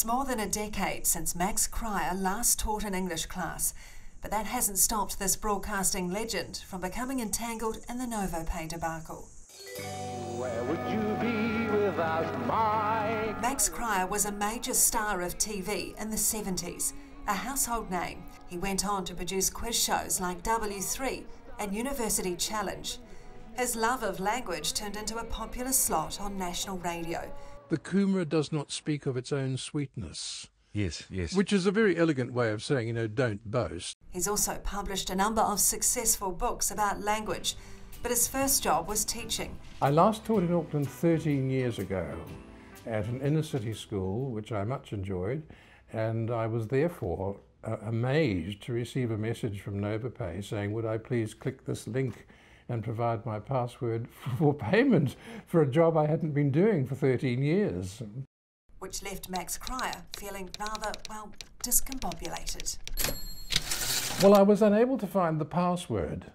It's more than a decade since Max Cryer last taught an English class, but that hasn't stopped this broadcasting legend from becoming entangled in the Novopay debacle. Where would you be without my... Max Cryer was a major star of TV in the 70s, a household name. He went on to produce quiz shows like W3 and University Challenge. His love of language turned into a popular slot on national radio. The Kumara does not speak of its own sweetness. Yes, yes. Which is a very elegant way of saying, don't boast. He's also published a number of successful books about language, but his first job was teaching. I last taught in Auckland 13 years ago at an inner city school, which I much enjoyed, and I was therefore amazed to receive a message from Novopay saying, would I please click this link and provide my password for payment for a job I hadn't been doing for 13 years. Which left Max Cryer feeling rather, discombobulated. Well, I was unable to find the password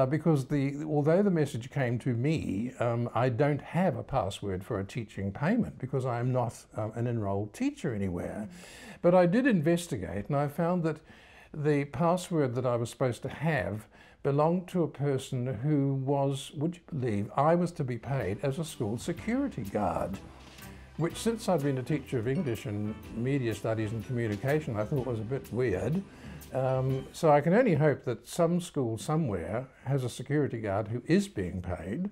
because although the message came to me, I don't have a password for a teaching payment because I am not an enrolled teacher anywhere. But I did investigate and I found that the password that I was supposed to have belonged to a person who was, would you believe, I was to be paid as a school security guard, which since I've been a teacher of English and media studies and communication, I thought was a bit weird. So I can only hope that some school somewhere has a security guard who is being paid.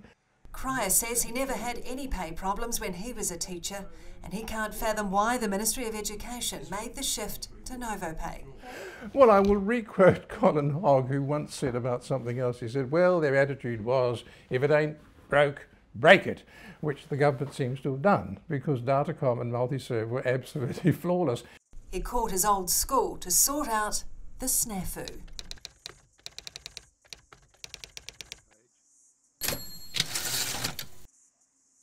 Cryer says he never had any pay problems when he was a teacher, and he can't fathom why the Ministry of Education made the shift to Novopay. Well, I will re-quote Colin Hogg, who once said about something else. He said, well, their attitude was, if it ain't broke, break it, which the government seems to have done, because Datacom and Multiserve were absolutely flawless. He called his old school to sort out the snafu.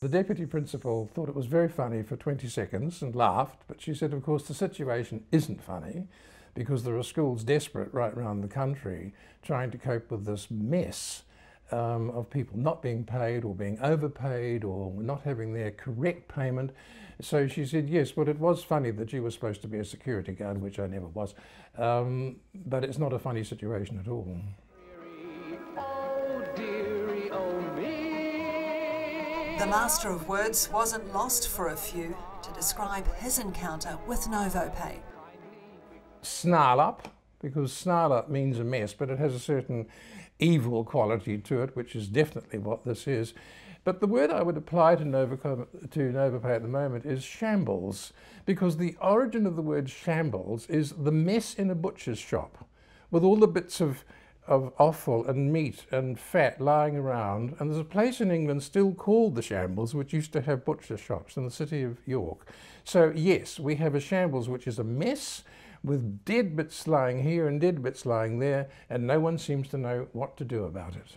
The deputy principal thought it was very funny for 20 seconds and laughed, but she said, of course, the situation isn't funny because there are schools desperate right around the country trying to cope with this mess of people not being paid or being overpaid or not having their correct payment. So she said, yes, well, it was funny that you were supposed to be a security guard, which I never was, but it's not a funny situation at all. The master of words wasn't lost for a few to describe his encounter with Novopay. Snarl up, because snarl up means a mess, but it has a certain evil quality to it, which is definitely what this is. But the word I would apply to Novopay at the moment is shambles, because the origin of the word shambles is the mess in a butcher's shop, with all the bits of offal and meat and fat lying around. And there's a place in England still called the Shambles, which used to have butcher shops in the city of York. So yes, we have a shambles, which is a mess with dead bits lying here and dead bits lying there, and no one seems to know what to do about it.